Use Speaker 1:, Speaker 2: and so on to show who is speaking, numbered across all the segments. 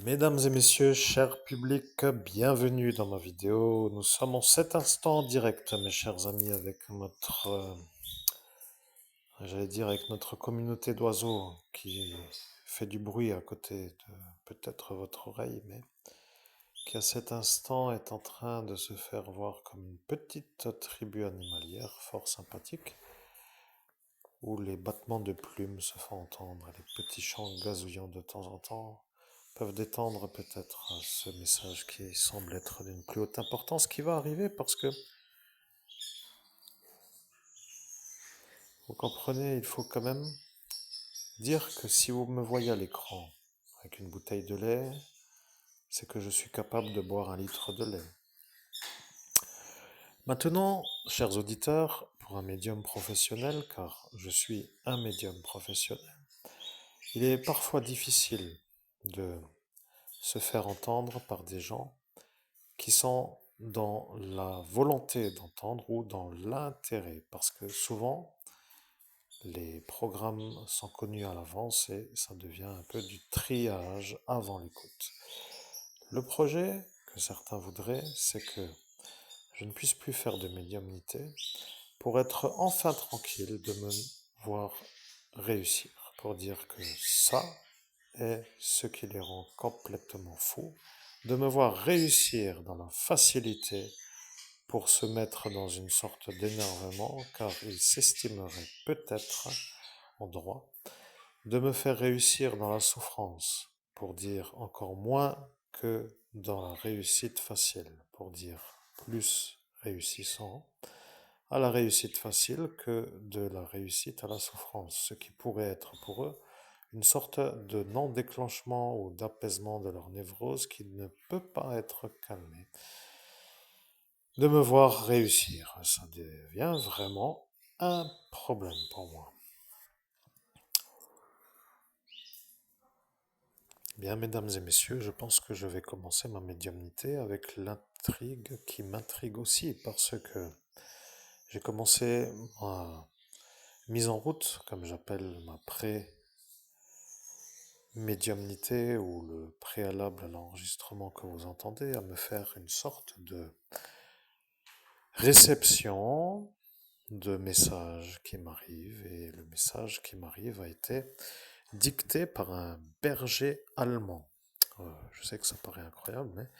Speaker 1: Mesdames et messieurs, cher public, bienvenue dans ma vidéo. Nous sommes en cet instant en direct, mes chers amis, avec avec notre communauté d'oiseaux qui fait du bruit à côté de peut-être votre oreille, mais qui à cet instant est en train de se faire voir comme une petite tribu animalière fort sympathique, où les battements de plumes se font entendre, et les petits chants gazouillants de temps en temps peuvent détendre peut-être ce message qui semble être d'une plus haute importance qui va arriver parce que, vous comprenez, il faut quand même dire que si vous me voyez à l'écran avec une bouteille de lait, c'est que je suis capable de boire 1 litre de lait. Maintenant, chers auditeurs, pour un médium professionnel, car je suis un médium professionnel, il est parfois difficile de se faire entendre par des gens qui sont dans la volonté d'entendre ou dans l'intérêt, parce que souvent, les programmes sont connus à l'avance et ça devient un peu du triage avant l'écoute. Le projet que certains voudraient, c'est que je ne puisse plus faire de médiumnité pour être enfin tranquille de me voir réussir, pour dire que ça est ce qui les rend complètement fous, de me voir réussir dans la facilité pour se mettre dans une sorte d'énervement, car ils s'estimeraient peut-être en droit de me faire réussir dans la souffrance, pour dire encore moins que dans la réussite facile, pour dire plus réussissant à la réussite facile que de la réussite à la souffrance, ce qui pourrait être pour eux une sorte de non-déclenchement ou d'apaisement de leur névrose qui ne peut pas être calmée. De me voir réussir, ça devient vraiment un problème pour moi. Bien, mesdames et messieurs, je pense que je vais commencer ma médiumnité avec l'intrigue qui m'intrigue aussi, parce que j'ai commencé ma mise en route, comme j'appelle ma pré-médiumnité, ou le préalable à l'enregistrement que vous entendez, à me faire une sorte de réception de messages qui m'arrivent, et le message qui m'arrive a été dicté par un berger allemand. Je sais que ça paraît incroyable, mais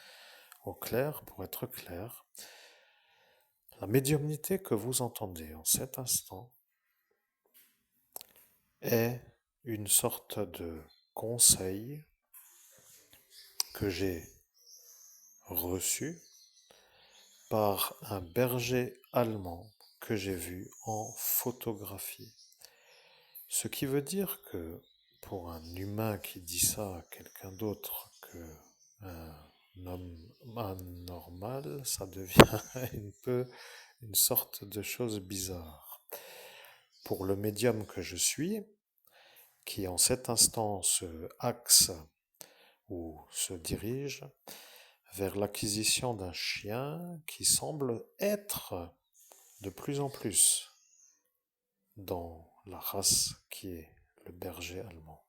Speaker 1: au clair, pour être clair, la médiumnité que vous entendez en cet instant est une sorte de conseil que j'ai reçu par un berger allemand que j'ai vu en photographie. Ce qui veut dire que pour un humain qui dit ça à quelqu'un d'autre que un homme anormal, ça devient un peu une sorte de chose bizarre. Pour le médium que je suis, qui en cet instant se axe ou se dirige vers l'acquisition d'un chien qui semble être de plus en plus dans la race qui est le berger allemand,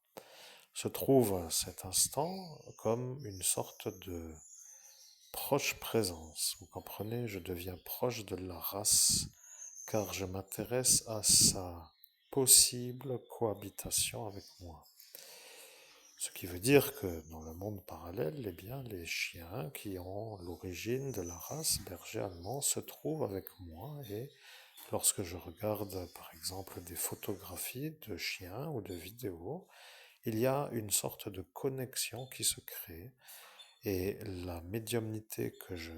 Speaker 1: se trouve à cet instant comme une sorte de proche présence. Vous comprenez, je deviens proche de la race car je m'intéresse à sa possible cohabitation avec moi. Ce qui veut dire que dans le monde parallèle, eh bien, les chiens qui ont l'origine de la race berger allemand se trouvent avec moi, et lorsque je regarde par exemple des photographies de chiens ou de vidéos, il y a une sorte de connexion qui se crée, et la médiumnité que je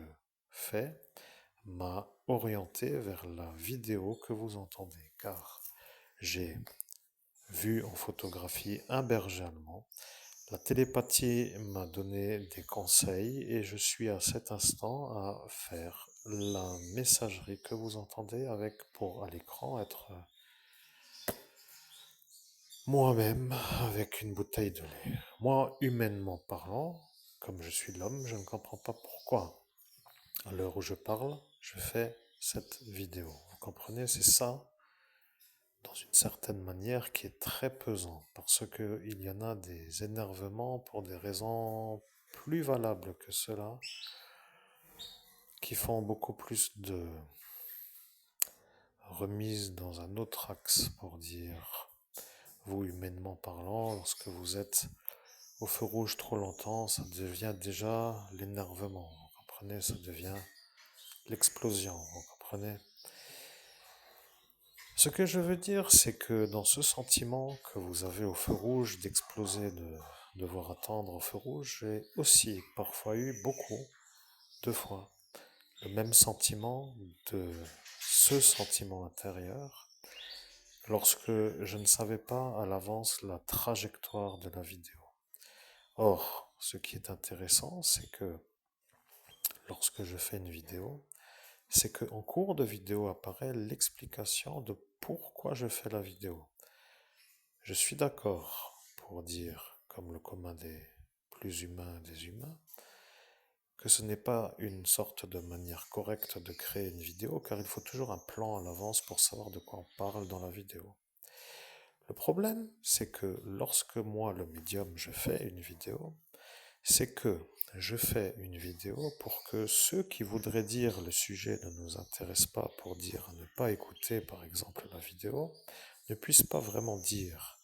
Speaker 1: fais m'a orienté vers la vidéo que vous entendez, car j'ai vu en photographie un berger allemand. La télépathie m'a donné des conseils et je suis à cet instant à faire la messagerie que vous entendez avec, pour à l'écran, être moi-même avec une bouteille de lait. Moi, humainement parlant, comme je suis l'homme, je ne comprends pas pourquoi, à l'heure où je parle, je fais cette vidéo. Vous comprenez, c'est ça dans une certaine manière qui est très pesant, parce qu'il y en a des énervements pour des raisons plus valables que cela, qui font beaucoup plus de remise dans un autre axe, pour dire, vous humainement parlant, lorsque vous êtes au feu rouge trop longtemps, ça devient déjà l'énervement, vous comprenez, ça devient l'explosion, vous comprenez. Ce que je veux dire, c'est que dans ce sentiment que vous avez au feu rouge d'exploser, de devoir attendre au feu rouge, j'ai aussi parfois eu beaucoup, 2 fois, le même sentiment de ce sentiment intérieur lorsque je ne savais pas à l'avance la trajectoire de la vidéo. Or, ce qui est intéressant, c'est que lorsque je fais une vidéo, c'est qu'en cours de vidéo apparaît l'explication de pourquoi je fais la vidéo. Je suis d'accord pour dire, comme le commun des plus humains des humains, que ce n'est pas une sorte de manière correcte de créer une vidéo, car il faut toujours un plan à l'avance pour savoir de quoi on parle dans la vidéo. Le problème, c'est que lorsque moi, le médium, je fais une vidéo, c'est que je fais une vidéo pour que ceux qui voudraient dire le sujet ne nous intéresse pas, pour dire ne pas écouter par exemple la vidéo, ne puissent pas vraiment dire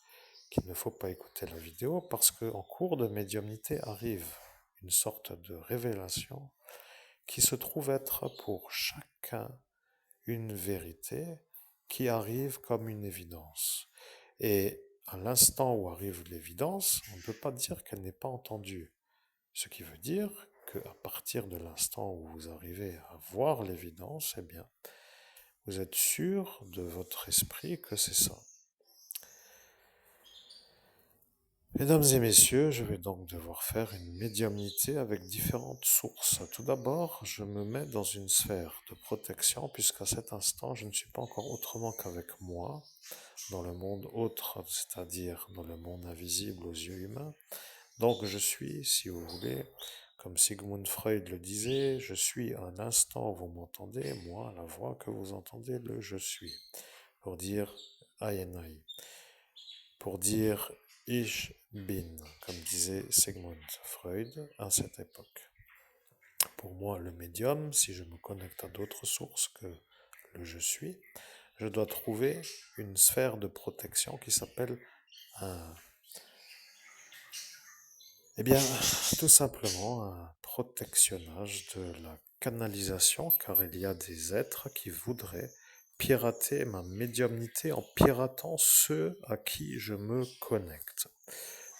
Speaker 1: qu'il ne faut pas écouter la vidéo, parce qu'en cours de médiumnité arrive une sorte de révélation qui se trouve être pour chacun une vérité qui arrive comme une évidence. Et à l'instant où arrive l'évidence, on ne peut pas dire qu'elle n'est pas entendue. Ce qui veut dire qu'à partir de l'instant où vous arrivez à voir l'évidence, eh bien, vous êtes sûr de votre esprit que c'est ça. Mesdames et messieurs, je vais donc devoir faire une médiumnité avec différentes sources. Tout d'abord, je me mets dans une sphère de protection, puisqu'à cet instant, je ne suis pas encore autrement qu'avec moi, dans le monde autre, c'est-à-dire dans le monde invisible aux yeux humains. Donc je suis, si vous voulez, comme Sigmund Freud le disait, je suis à l'instant où vous m'entendez, moi, la voix que vous entendez, le je suis, pour dire I and I, pour dire Ich bin, comme disait Sigmund Freud à cette époque. Pour moi, le médium, si je me connecte à d'autres sources que le je suis, je dois trouver une sphère de protection qui s'appelle un... Eh bien, tout simplement un protectionnage de la canalisation, car il y a des êtres qui voudraient pirater ma médiumnité en piratant ceux à qui je me connecte.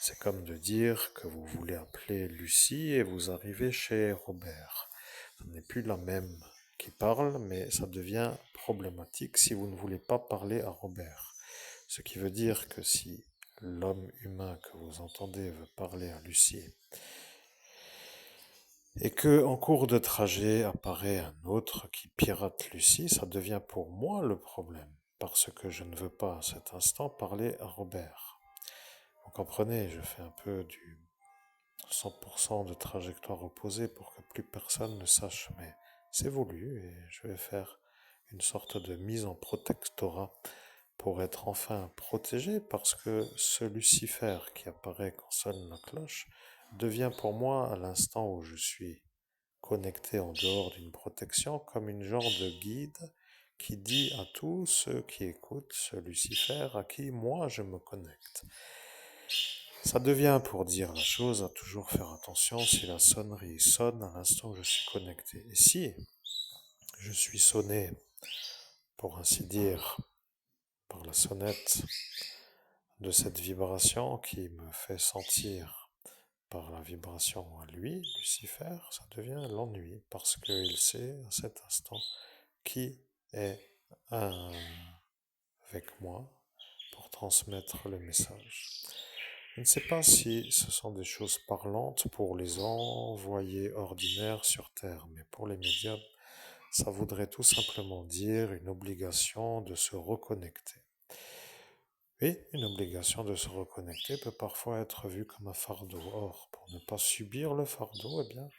Speaker 1: C'est comme de dire que vous voulez appeler Lucie et vous arrivez chez Robert. Ce n'est plus la même qui parle, mais ça devient problématique si vous ne voulez pas parler à Robert. Ce qui veut dire que si l'homme humain que vous entendez veut parler à Lucie et que en cours de trajet apparaît un autre qui pirate Lucie, ça devient pour moi le problème, parce que je ne veux pas à cet instant parler à Robert. Vous comprenez, je fais un peu du 100% de trajectoire opposée pour que plus personne ne sache, mais c'est voulu et je vais faire une sorte de mise en protectorat pour être enfin protégé, parce que ce Lucifer qui apparaît quand sonne la cloche devient pour moi, à l'instant où je suis connecté en dehors d'une protection, comme une genre de guide qui dit à tous ceux qui écoutent ce Lucifer à qui moi je me connecte. Ça devient, pour dire la chose, à toujours faire attention si la sonnerie sonne à l'instant où je suis connecté. Et si je suis sonné, pour ainsi dire, par la sonnette de cette vibration qui me fait sentir par la vibration à lui, Lucifer, ça devient l'ennui, parce qu'il sait à cet instant qui est avec moi pour transmettre le message. Je ne sais pas si ce sont des choses parlantes pour les envoyés ordinaires sur Terre, mais pour les médiums, ça voudrait tout simplement dire une obligation de se reconnecter. Et une obligation de se reconnecter peut parfois être vue comme un fardeau. Or, pour ne pas subir le fardeau, eh bien,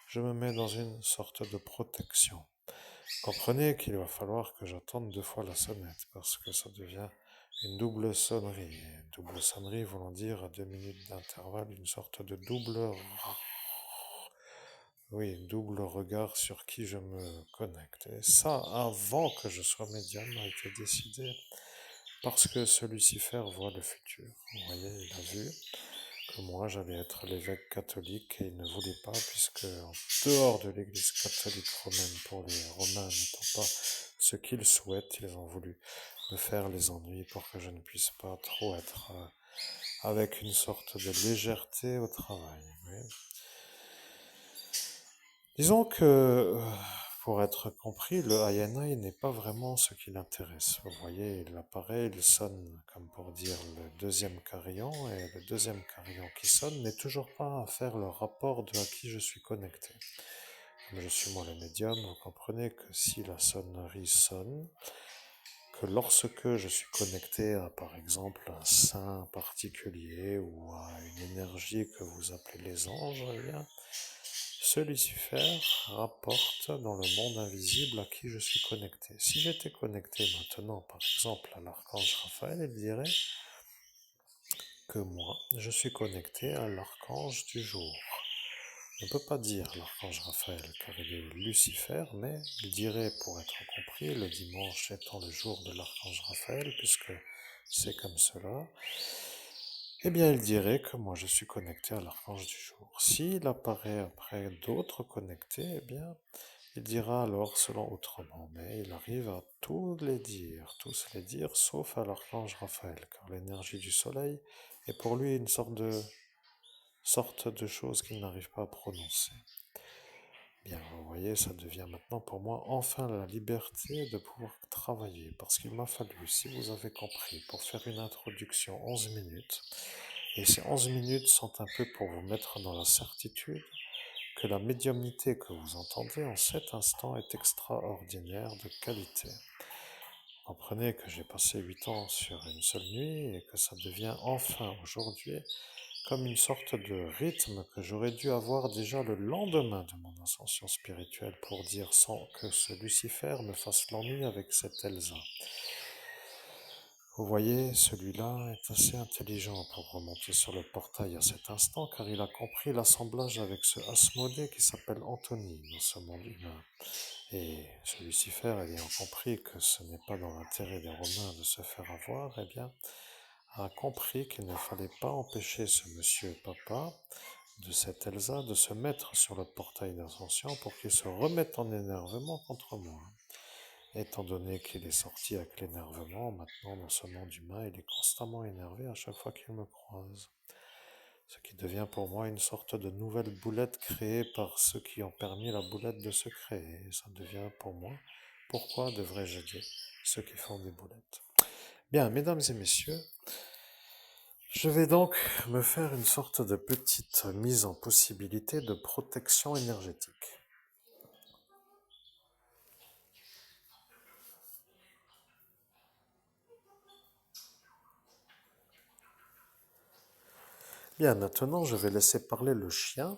Speaker 1: je me mets dans une sorte de protection. Comprenez qu'il va falloir que j'attende 2 fois la sonnette parce que ça devient une double sonnerie. Et double sonnerie voulant dire à 2 minutes d'intervalle une sorte de double, oui, double regard sur qui je me connecte. Et ça, avant que je sois médium, a été décidé parce que ce Lucifer voit le futur. Vous voyez, il a vu que moi j'allais être l'évêque catholique et il ne voulait pas, puisque en dehors de l'église catholique romaine, pour les Romains n'étant pas ce qu'ils souhaitent, ils ont voulu me faire les ennuis pour que je ne puisse pas trop être avec une sorte de légèreté au travail. Oui. Disons que, pour être compris, le INI n'est pas vraiment ce qui l'intéresse. Vous voyez, il apparaît, il sonne, comme pour dire, le deuxième carillon, et le deuxième carillon qui sonne n'est toujours pas à faire le rapport de à qui je suis connecté. Comme je suis moi le médium, vous comprenez que si la sonnerie sonne, que lorsque je suis connecté à, par exemple, un saint particulier ou à une énergie que vous appelez les anges, eh bien, ce Lucifer rapporte dans le monde invisible à qui je suis connecté. Si j'étais connecté maintenant, par exemple, à l'archange Raphaël, il dirait que moi, je suis connecté à l'archange du jour. On ne peut pas dire l'archange Raphaël car il est Lucifer, mais il dirait, pour être compris, le dimanche étant le jour de l'archange Raphaël, puisque c'est comme cela, eh bien il dirait que moi je suis connecté à l'archange du jour. S'il apparaît après d'autres connectés, eh bien il dira alors selon autrement, mais il arrive à tous les dire, sauf à l'archange Raphaël, car l'énergie du soleil est pour lui une sorte de chose qu'il n'arrive pas à prononcer. Bien, vous voyez, ça devient maintenant pour moi enfin la liberté de pouvoir travailler, parce qu'il m'a fallu, si vous avez compris, pour faire une introduction 11 minutes, et ces 11 minutes sont un peu pour vous mettre dans la certitude que la médiumnité que vous entendez en cet instant est extraordinaire de qualité. Comprenez que j'ai passé 8 ans sur une seule nuit et que ça devient enfin aujourd'hui comme une sorte de rythme que j'aurais dû avoir déjà le lendemain de mon ascension spirituelle pour dire sans que ce Lucifer me fasse l'ennui avec cette Elsa. Vous voyez, celui-là est assez intelligent pour remonter sur le portail à cet instant, car il a compris l'assemblage avec ce Asmodée qui s'appelle Anthony dans ce monde humain. Et ce Lucifer, ayant compris que ce n'est pas dans l'intérêt des Romains de se faire avoir, eh bien, a compris qu'il ne fallait pas empêcher ce monsieur papa de cette Elsa de se mettre sur le portail d'ascension pour qu'il se remette en énervement contre moi. Étant donné qu'il est sorti avec l'énervement, maintenant dans ce monde humain, il est constamment énervé à chaque fois qu'il me croise. Ce qui devient pour moi une sorte de nouvelle boulette créée par ceux qui ont permis la boulette de se créer. Et ça devient pour moi, pourquoi devrais-je aider ceux qui font des boulettes? Bien, mesdames et messieurs, je vais donc me faire une sorte de petite mise en possibilité de protection énergétique. Bien, maintenant je vais laisser parler le chien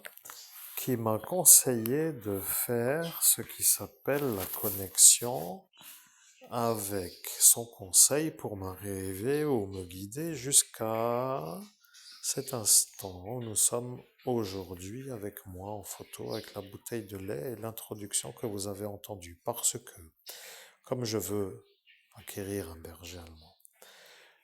Speaker 1: qui m'a conseillé de faire ce qui s'appelle la connexion avec son conseil pour m'arriver ou me guider jusqu'à cet instant où nous sommes aujourd'hui avec moi en photo avec la bouteille de lait et l'introduction que vous avez entendue parce que comme je veux acquérir un berger allemand,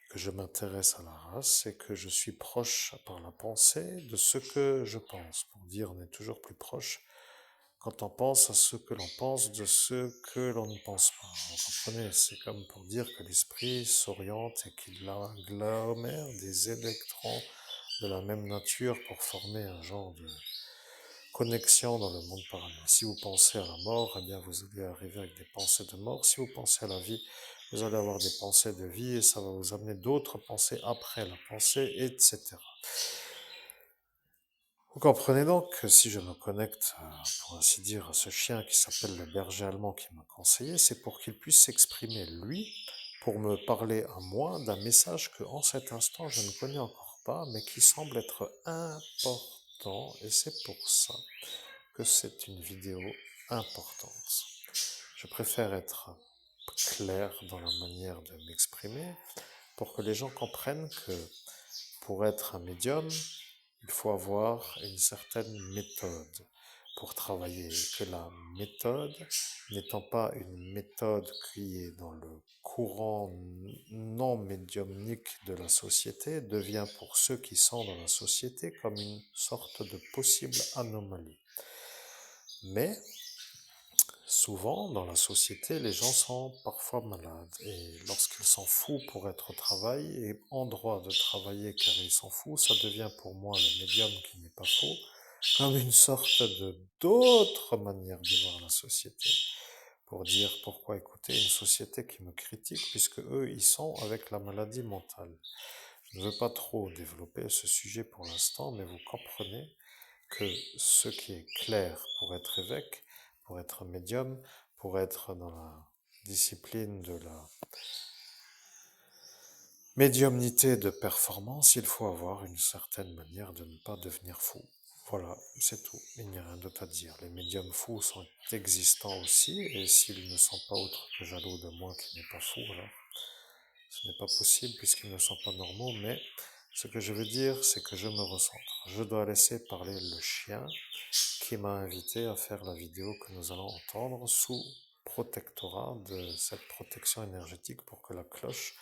Speaker 1: que je m'intéresse à la race et que je suis proche par la pensée de ce que je pense. Pour dire, on est toujours plus proche quand on pense à ce que l'on pense de ce que l'on ne pense pas. Vous comprenez, c'est comme pour dire que l'esprit s'oriente et qu'il agglomère des électrons de la même nature pour former un genre de connexion dans le monde parallèle. Si vous pensez à la mort, eh bien vous allez arriver avec des pensées de mort. Si vous pensez à la vie, vous allez avoir des pensées de vie et ça va vous amener d'autres pensées après la pensée, etc. Vous comprenez donc que si je me connecte, pour ainsi dire, à ce chien qui s'appelle le berger allemand qui m'a conseillé, c'est pour qu'il puisse s'exprimer, lui, pour me parler à moi d'un message que, en cet instant, je ne connais encore pas, mais qui semble être important, et c'est pour ça que c'est une vidéo importante. Je préfère être clair dans la manière de m'exprimer pour que les gens comprennent que pour être un médium, il faut avoir une certaine méthode pour travailler. Que la méthode, n'étant pas une méthode qui est dans le courant non médiumnique de la société, devient pour ceux qui sont dans la société comme une sorte de possible anomalie. Mais souvent, dans la société, les gens sont parfois malades et lorsqu'ils sont fous pour être au travail et en droit de travailler car ils sont fous, ça devient pour moi le médium qui n'est pas faux, comme une sorte de d'autre manière de voir la société. Pour dire pourquoi écouter une société qui me critique puisque eux, ils sont avec la maladie mentale. Je ne veux pas trop développer ce sujet pour l'instant, mais vous comprenez que ce qui est clair pour être évêque, pour être médium, pour être dans la discipline de la médiumnité de performance, il faut avoir une certaine manière de ne pas devenir fou. Voilà, c'est tout. Il n'y a rien d'autre à dire. Les médiums fous sont existants aussi, et s'ils ne sont pas autres que jaloux de moi qui n'est pas fou, alors ce n'est pas possible puisqu'ils ne sont pas normaux, mais ce que je veux dire, c'est que je me recentre. Je dois laisser parler le chien qui m'a invité à faire la vidéo que nous allons entendre sous protectorat de cette protection énergétique pour que la cloche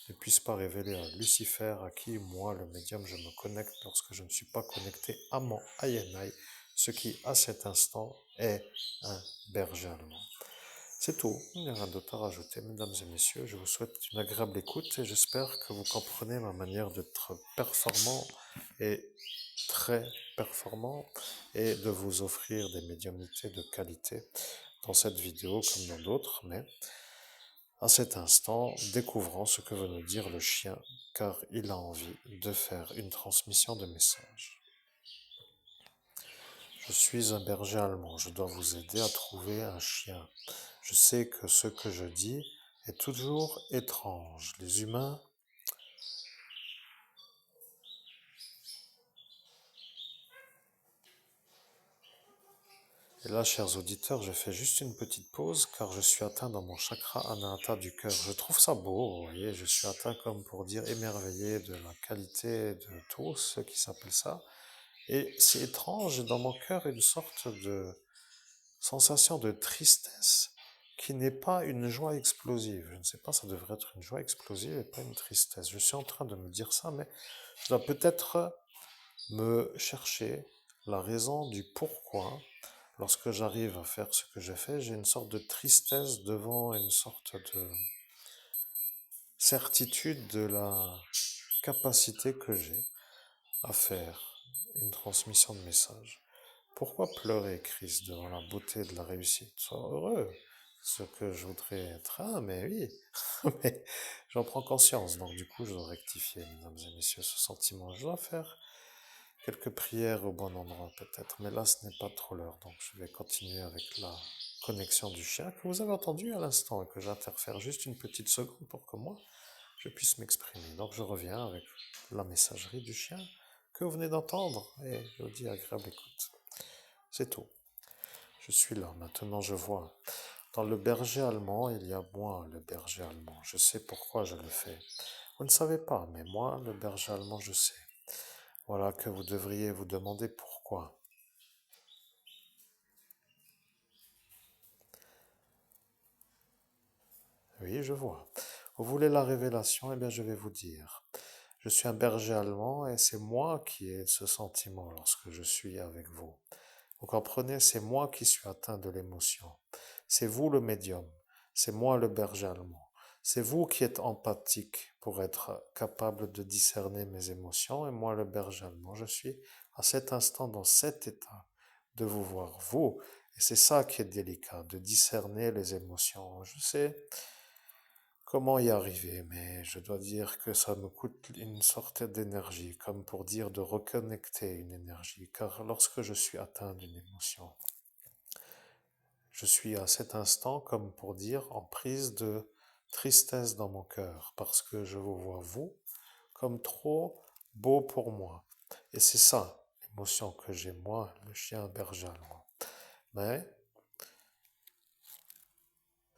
Speaker 1: ne puisse pas révéler à Lucifer à qui, moi, le médium, je me connecte lorsque je ne suis pas connecté à mon Ayenai, ce qui, à cet instant, est un berger allemand. C'est tout, il n'y a rien d'autre à rajouter, mesdames et messieurs. Je vous souhaite une agréable écoute et j'espère que vous comprenez ma manière d'être performant et très performant et de vous offrir des médiumnités de qualité dans cette vidéo comme dans d'autres, mais à cet instant, découvrons ce que veut nous dire le chien, car il a envie de faire une transmission de message. Je suis un berger allemand, je dois vous aider à trouver un chien. Je sais que ce que je dis est toujours étrange. Les humains... Et là, chers auditeurs, je fais juste une petite pause car je suis atteint dans mon chakra anahata du cœur. Je trouve ça beau, vous voyez, je suis atteint comme pour dire émerveillé de la qualité de tout ce qui s'appelle ça. Et c'est étrange, dans mon cœur, une sorte de sensation de tristesse qui n'est pas une joie explosive. Je ne sais pas, ça devrait être une joie explosive et pas une tristesse. Je suis en train de me dire ça, mais je dois peut-être me chercher la raison du pourquoi. Lorsque j'arrive à faire ce que j'ai fait, j'ai une sorte de tristesse devant une sorte de certitude de la capacité que j'ai à faire une transmission de message. Pourquoi pleurer, Chris, devant la beauté de la réussite? Sois heureux. Ce que je voudrais être, ah, mais oui, mais j'en prends conscience, donc du coup, je dois rectifier, mesdames et messieurs, ce sentiment. Je dois faire quelques prières au bon endroit, peut-être, mais là, ce n'est pas trop l'heure, donc je vais continuer avec la connexion du chien que vous avez entendu à l'instant et que j'interfère juste une petite seconde pour que moi, je puisse m'exprimer. Donc, je reviens avec la messagerie du chien que vous venez d'entendre et je vous dis agréable écoute. C'est tout. Je suis là. Maintenant, je vois. Dans le berger allemand, il y a moi, le berger allemand. Je sais pourquoi je le fais. Vous ne savez pas, mais moi, le berger allemand, je sais. Voilà que vous devriez vous demander pourquoi. Oui, je vois. Vous voulez la révélation? Eh bien, je vais vous dire. Je suis un berger allemand et c'est moi qui ai ce sentiment lorsque je suis avec vous. Vous comprenez, c'est moi qui suis atteint de l'émotion. C'est vous le médium. C'est moi le berger allemand. C'est vous qui êtes empathique pour être capable de discerner mes émotions et moi le berger allemand. Je suis à cet instant dans cet état de vous voir vous. Et c'est ça qui est délicat, de discerner les émotions. Je sais comment y arriver, mais je dois dire que ça me coûte une sorte d'énergie, comme pour dire de reconnecter une énergie, car lorsque je suis atteint d'une émotion, je suis à cet instant, comme pour dire, en prise de tristesse dans mon cœur, parce que je vous vois, vous, comme trop beau pour moi. Et c'est ça, l'émotion que j'ai, moi, le chien berger allemand. Mais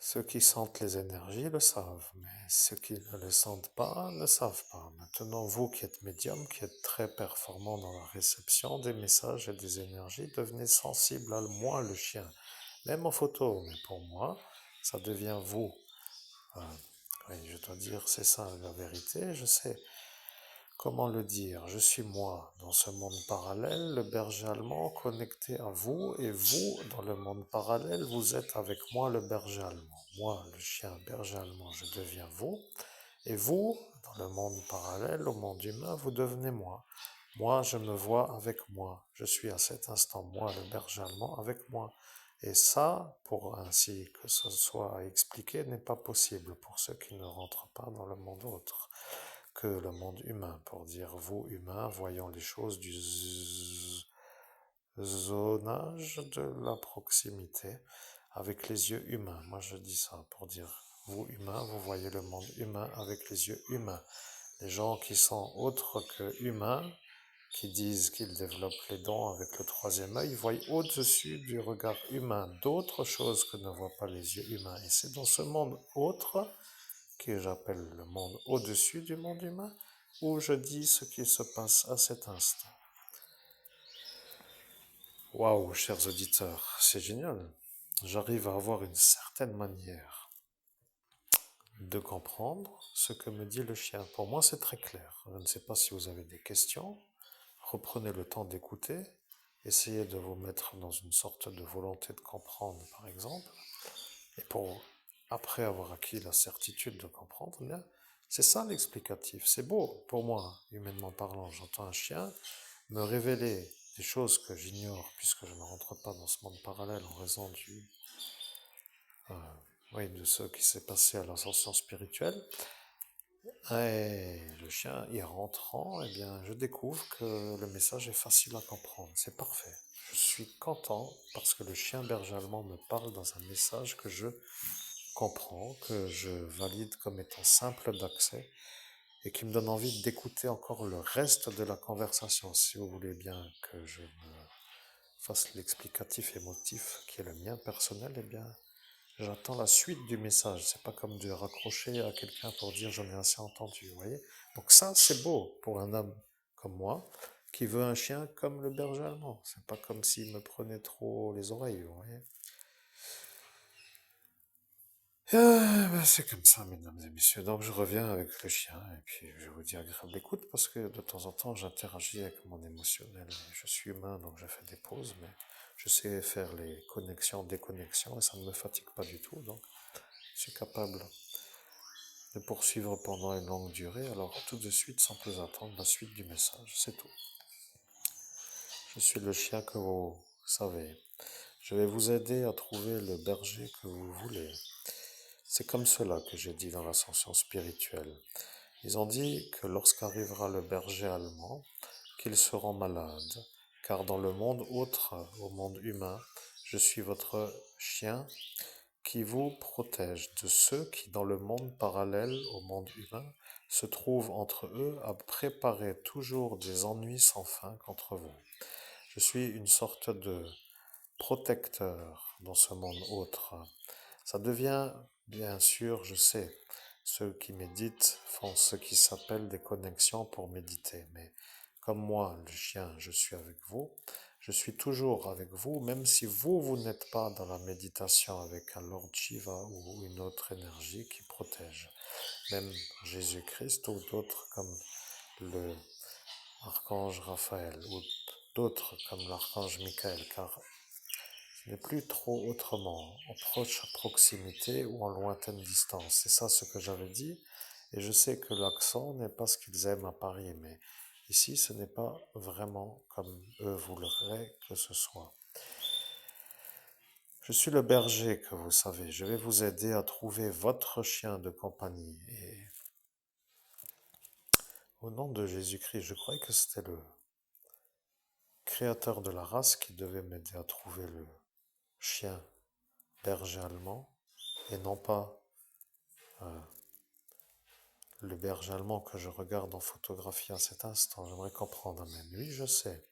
Speaker 1: Ceux qui sentent les énergies le savent, mais ceux qui ne le sentent pas ne savent pas. Maintenant, vous qui êtes médium, qui êtes très performant dans la réception des messages et des énergies, devenez sensible à moi, le chien, même en photo. Mais pour moi, ça devient vous. Euh, oui, je dois dire, c'est ça la vérité. Je sais comment le dire. Je suis moi dans ce monde parallèle, le berger allemand connecté à vous, et vous, dans le monde parallèle, vous êtes avec moi, le berger allemand. Moi, le chien berger allemand, je deviens vous, et vous, dans le monde parallèle, au monde humain, vous devenez moi. Moi, je me vois avec moi. Je suis à cet instant, moi, le berger allemand, avec moi. Et ça, pour ainsi que ce soit expliqué, n'est pas possible pour ceux qui ne rentrent pas dans le monde autre que le monde humain. Pour dire, vous, humains, voyons les choses du zonage de la proximité avec les yeux humains. Moi, je dis ça pour dire, vous, humains, vous voyez le monde humain avec les yeux humains. Les gens qui sont autres que humains, qui disent qu'ils développent les dons avec le troisième œil, voient au-dessus du regard humain d'autres choses que ne voient pas les yeux humains. Et c'est dans ce monde autre, que j'appelle le monde au-dessus du monde humain, où je dis ce qui se passe à cet instant. Waouh, chers auditeurs, c'est génial. J'arrive à avoir une certaine manière de comprendre ce que me dit le chien. Pour moi, c'est très clair. Je ne sais pas si vous avez des questions. Reprenez le temps d'écouter. Essayez de vous mettre dans une sorte de volonté de comprendre, par exemple. Et pour, après avoir acquis la certitude de comprendre, eh bien, c'est ça l'explicatif. C'est beau pour moi, humainement parlant. J'entends un chien me révéler des choses que j'ignore puisque je ne rentre pas dans ce monde parallèle en raison euh, oui, de ce qui s'est passé à l'ascension spirituelle. Et le chien y rentrant, eh bien, je découvre que le message est facile à comprendre. C'est parfait. Je suis content parce que le chien berger allemand me parle dans un message que je comprends, que je valide comme étant simple d'accès et qui me donne envie d'écouter encore le reste de la conversation. Si vous voulez bien que je me fasse l'explicatif émotif qui est le mien personnel, eh bien, j'attends la suite du message. C'est pas comme de raccrocher à quelqu'un pour dire j'en ai assez entendu, vous voyez. Donc ça, c'est beau pour un homme comme moi qui veut un chien comme le berger allemand. C'est pas comme s'il me prenait trop les oreilles, vous voyez. C'est comme ça, mesdames et messieurs. Donc, je reviens avec le chien et puis je vous dis agréable écoute parce que de temps en temps, j'interagis avec mon émotionnel. Je suis humain, donc je fais des pauses, mais je sais faire les connexions, déconnexions et ça ne me fatigue pas du tout. Donc, je suis capable de poursuivre pendant une longue durée. Alors, tout de suite, sans plus attendre, la suite du message. C'est tout. Je suis le chien que vous savez. Je vais vous aider à trouver le berger que vous voulez. C'est comme cela que j'ai dit dans l'ascension spirituelle. Ils ont dit que lorsqu'arrivera le berger allemand, qu'ils seront malades, car dans le monde autre, au monde humain, je suis votre chien qui vous protège de ceux qui, dans le monde parallèle au monde humain, se trouvent entre eux à préparer toujours des ennuis sans fin contre vous. Je suis une sorte de protecteur dans ce monde autre. Ça devient, bien sûr, je sais, ceux qui méditent font ce qui s'appelle des connexions pour méditer. Mais comme moi, le chien, je suis avec vous. Je suis toujours avec vous, même si vous, vous n'êtes pas dans la méditation avec un Lord Shiva ou une autre énergie qui protège. Même Jésus-Christ ou d'autres comme le archange Raphaël ou d'autres comme l'archange Michael, car ce n'est plus trop autrement, en proche proximité ou en lointaine distance. C'est ça ce que j'avais dit, et je sais que l'accent n'est pas ce qu'ils aiment à Paris, mais ici ce n'est pas vraiment comme eux voudraient que ce soit. Je suis le berger que vous savez, je vais vous aider à trouver votre chien de compagnie. Et au nom de Jésus-Christ, je croyais que c'était le créateur de la race qui devait m'aider à trouver le chien berger allemand, et non pas le berger allemand que je regarde en photographie à cet instant. J'aimerais comprendre, mais lui, je sais.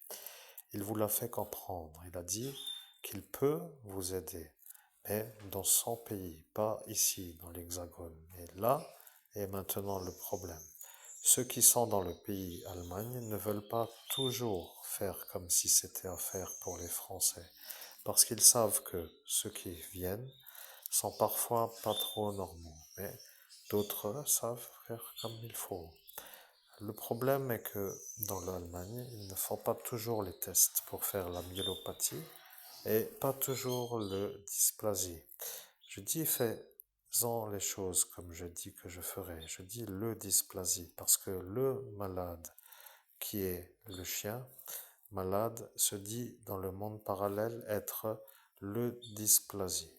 Speaker 1: Il vous l'a fait comprendre. Il a dit qu'il peut vous aider. mais dans son pays, pas ici, dans l'Hexagone. Et là est maintenant le problème. Ceux qui sont dans le pays Allemagne ne veulent pas toujours faire comme si c'était à faire pour les Français, parce qu'ils savent que ceux qui viennent sont parfois pas trop normaux, mais d'autres savent faire comme il faut. Le problème est que dans l'Allemagne, ils ne font pas toujours les tests pour faire la myélopathie et pas toujours le dysplasie. Je dis faisons les choses comme je dis que je ferai. Je dis le dysplasie parce que le malade qui est le chien malade se dit dans le monde parallèle être le dysplasie.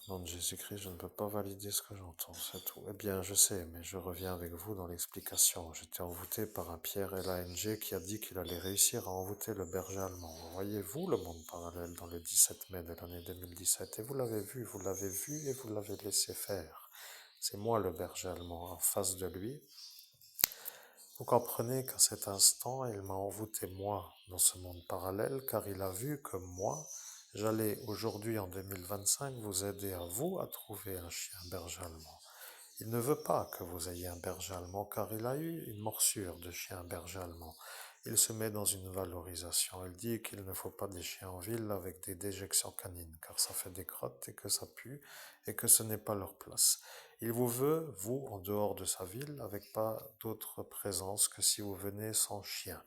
Speaker 1: Au nom de Jésus-Christ, je ne peux pas valider ce que j'entends, c'est tout. Eh bien, je sais, mais je reviens avec vous dans l'explication. J'étais envoûté par un Pierre Lang qui a dit qu'il allait réussir à envoûter le berger allemand. Voyez-vous le monde parallèle dans le 17 mai de l'année 2017 et vous l'avez vu et vous l'avez laissé faire. C'est moi le berger allemand en face de lui. Vous comprenez qu'à cet instant, il m'a envoûté moi dans ce monde parallèle car il a vu que moi, j'allais aujourd'hui en 2025 vous aider à vous à trouver un chien berger allemand. Il ne veut pas que vous ayez un berger allemand car il a eu une morsure de chien berger allemand. Il se met dans une valorisation. Il dit qu'il ne faut pas des chiens en ville avec des déjections canines car ça fait des crottes et que ça pue et que ce n'est pas leur place. Il vous veut, vous, en dehors de sa ville, avec pas d'autre présence que si vous venez sans chien.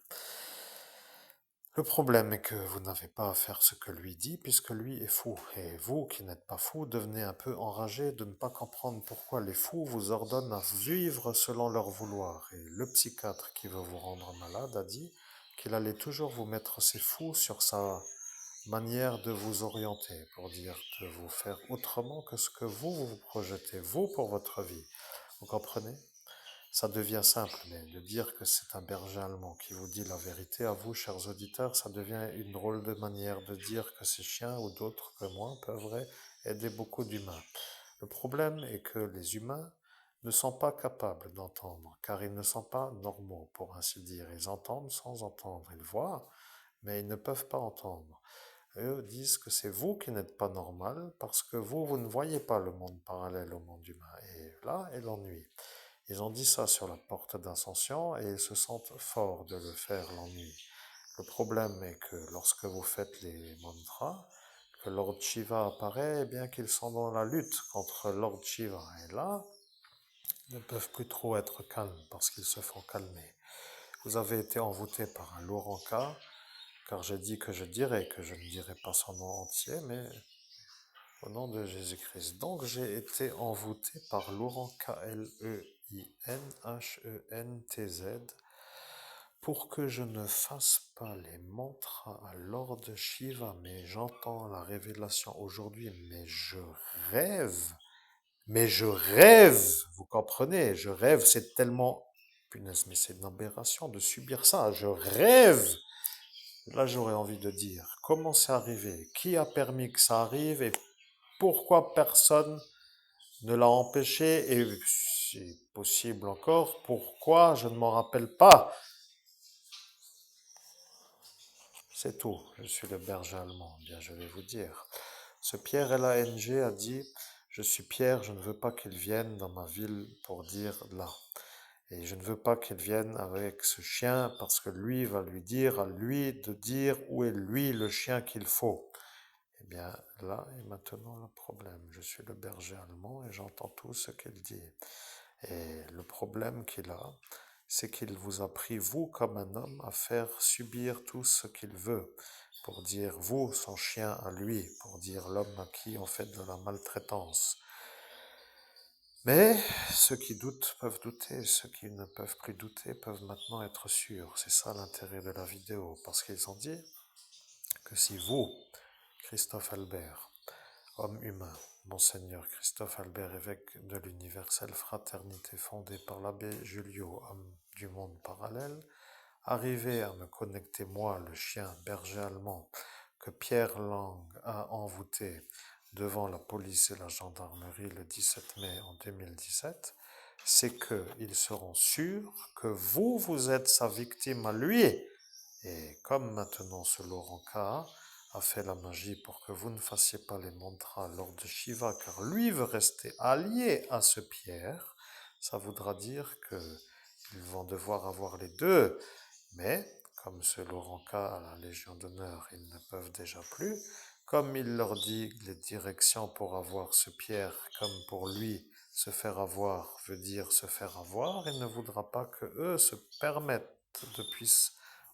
Speaker 1: Le problème est que vous n'avez pas à faire ce que lui dit, puisque lui est fou. Et vous, qui n'êtes pas fou, devenez un peu enragé de ne pas comprendre pourquoi les fous vous ordonnent à vivre selon leur vouloir. Et le psychiatre qui veut vous rendre malade a dit qu'il allait toujours vous mettre ces fous sur sa manière de vous orienter, pour dire de vous faire autrement que ce que vous projetez, vous, pour votre vie. Vous comprenez? Ça devient simple, mais de dire que c'est un berger allemand qui vous dit la vérité à vous, chers auditeurs, ça devient une drôle de manière de dire que ces chiens ou d'autres que moi peuvent aider beaucoup d'humains. Le problème est que les humains ne sont pas capables d'entendre, car ils ne sont pas normaux, pour ainsi dire. Ils entendent sans entendre, ils voient, mais ils ne peuvent pas entendre. Eux disent que c'est vous qui n'êtes pas normal, parce que vous ne voyez pas le monde parallèle au monde humain. Et là est l'ennui. Ils ont dit ça sur la porte d'Ascension et ils se sentent forts de le faire l'ennui. Le problème est que lorsque vous faites les mantras, que Lord Shiva apparaît, eh bien qu'ils sont dans la lutte contre Lord Shiva. Et là, ils ne peuvent plus trop être calmes parce qu'ils se font calmer. Vous avez été envoûté par un lourd cas, car j'ai dit que je dirais que je ne dirai pas son nom entier, mais au nom de Jésus-Christ. Donc j'ai été envoûté par Laurent K-L-E-I-N-H-E-N-T-Z pour que je ne fasse pas les mantras à Lord Shiva, mais j'entends la révélation aujourd'hui, rêve, mais je rêve, vous comprenez, je rêve, c'est tellement, punaise, mais c'est une aberration de subir ça, je rêve. Là, j'aurais envie de dire, comment c'est arrivé? Qui a permis que ça arrive? Et pourquoi personne ne l'a empêché? Et c'est possible encore, pourquoi je ne m'en rappelle pas? C'est tout, je suis le berger allemand, bien je vais vous dire. Ce Pierre Lang a dit, je suis Pierre, je ne veux pas qu'il vienne dans ma ville pour dire là. Et je ne veux pas qu'il vienne avec ce chien parce que lui va lui dire à lui de dire où est lui le chien qu'il faut. Eh bien, là est maintenant le problème. Je suis le berger allemand et j'entends tout ce qu'il dit. Et le problème qu'il a, c'est qu'il vous a pris, vous, comme un homme, à faire subir tout ce qu'il veut, pour dire, vous, son chien à lui, pour dire l'homme à qui on fait de la maltraitance. Mais ceux qui doutent peuvent douter, ceux qui ne peuvent plus douter peuvent maintenant être sûrs. C'est ça l'intérêt de la vidéo, parce qu'ils ont dit que si vous, Christophe Albert, homme humain, Monseigneur Christophe Albert, évêque de l'universelle fraternité fondée par l'abbé Julio, homme du monde parallèle, arrivé à me connecter moi, le chien berger allemand, que Pierre Lang a envoûté devant la police et la gendarmerie le 17 mai en 2017, c'est qu'ils seront sûrs que vous êtes sa victime à lui. Et comme maintenant ce Laurent K a fait la magie pour que vous ne fassiez pas les mantras lors de Shiva, car lui veut rester allié à ce Pierre, ça voudra dire qu'ils vont devoir avoir les deux. Mais, comme ce Laurent K à la Légion d'honneur, ils ne peuvent déjà plus, comme il leur dit les directions pour avoir ce Pierre, comme pour lui, se faire avoir veut dire se faire avoir, il ne voudra pas que eux se permettent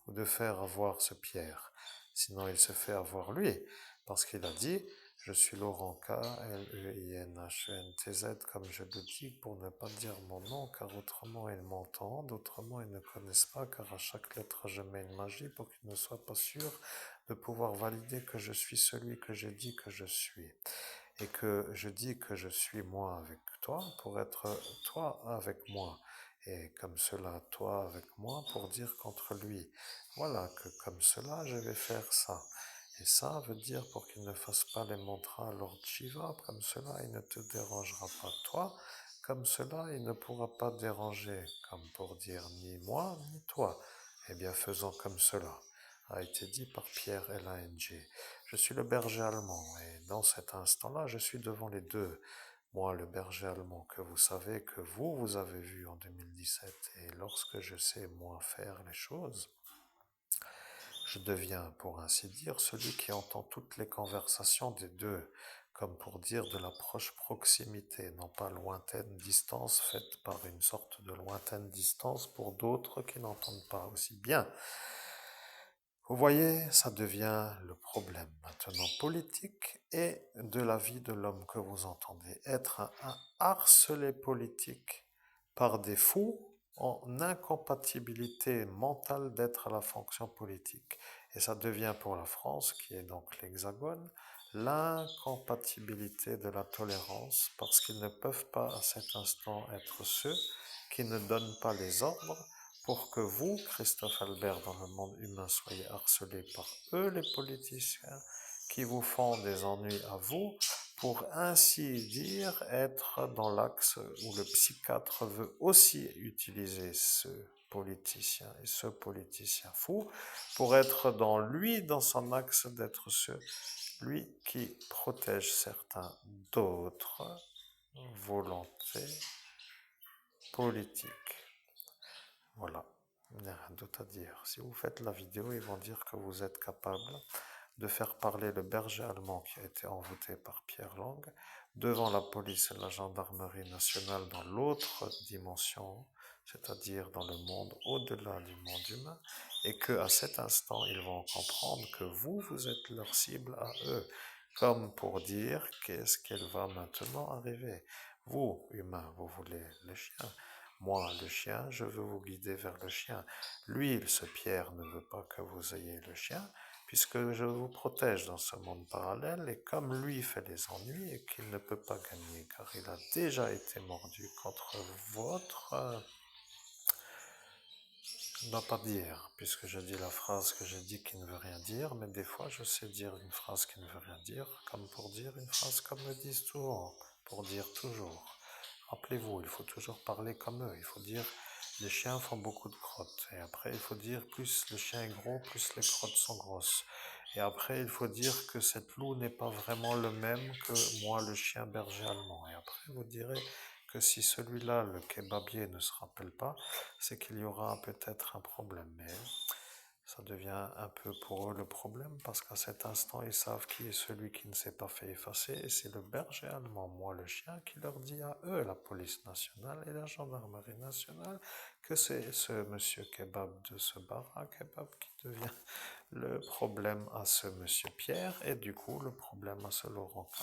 Speaker 1: de faire avoir ce Pierre. Sinon, il se fait avoir lui, parce qu'il a dit, je suis Laurent K, L-E-I-N-H-E-N-T-Z, comme je le dis, pour ne pas dire mon nom, car autrement ils m'entendent, autrement ils ne connaissent pas, car à chaque lettre je mets une magie pour qu'ils ne soient pas sûrs de pouvoir valider que je suis celui que j'ai dit que je suis. Et que je dis que je suis moi avec toi pour être toi avec moi. Et comme cela, toi avec moi pour dire contre lui. Voilà, que comme cela, je vais faire ça. Et ça veut dire pour qu'il ne fasse pas les mantras à Lord Shiva, comme cela, il ne te dérangera pas toi. Comme cela, il ne pourra pas déranger, comme pour dire ni moi, ni toi. Eh bien, faisons comme cela, a été dit par Pierre Lang. Je suis le berger allemand, et dans cet instant-là, je suis devant les deux. Moi, le berger allemand que vous savez, que vous avez vu en 2017, et lorsque je sais, moi, faire les choses, je deviens, pour ainsi dire, celui qui entend toutes les conversations des deux, comme pour dire de la proche proximité, non pas lointaine distance, faite par une sorte de lointaine distance pour d'autres qui n'entendent pas aussi bien. Vous voyez, ça devient le problème maintenant politique et de la vie de l'homme que vous entendez. Être un harcelé politique par des fous en incompatibilité mentale d'être à la fonction politique. Et ça devient pour la France, qui est donc l'Hexagone, l'incompatibilité de la tolérance parce qu'ils ne peuvent pas à cet instant être ceux qui ne donnent pas les ordres pour que vous, Christophe Albert, dans le monde humain, soyez harcelé par eux, les politiciens, qui vous font des ennuis à vous, pour ainsi dire être dans l'axe où le psychiatre veut aussi utiliser ce politicien et ce politicien fou, pour être dans son axe d'être lui qui protège certains d'autres volontés politiques. Voilà, il n'y a rien d'autre à dire. Si vous faites la vidéo, ils vont dire que vous êtes capable de faire parler le berger allemand qui a été envoûté par Pierre Lang devant la police et la gendarmerie nationale dans l'autre dimension, c'est-à-dire dans le monde au-delà du monde humain, et que à cet instant, ils vont comprendre que vous êtes leur cible à eux, comme pour dire qu'est-ce qu'elle va maintenant arriver. Vous, humains, vous voulez le chien. Moi, le chien, je veux vous guider vers le chien. Lui, ce Pierre, ne veut pas que vous ayez le chien, puisque je vous protège dans ce monde parallèle, et comme lui fait les ennuis et qu'il ne peut pas gagner, car il a déjà été mordu contre votre... Je ne dois pas dire, puisque je dis la phrase que j'ai dit qui ne veut rien dire, mais des fois je sais dire une phrase qui ne veut rien dire, comme pour dire une phrase comme le disent souvent, pour dire toujours. Rappelez-vous, il faut toujours parler comme eux, il faut dire les chiens font beaucoup de crottes, et après il faut dire plus le chien est gros, plus les crottes sont grosses. Et après il faut dire que cette loup n'est pas vraiment le même que moi le chien berger allemand. Et après vous direz que si celui-là, le kebabier, ne se rappelle pas, c'est qu'il y aura peut-être un problème. Mais ça devient un peu pour eux le problème parce qu'à cet instant, ils savent qui est celui qui ne s'est pas fait effacer et c'est le berger allemand, moi le chien, qui leur dit à eux, la police nationale et la gendarmerie nationale, que c'est ce monsieur kebab de ce bar à kebab qui devient le problème à ce monsieur Pierre et du coup le problème à ce Laurent K.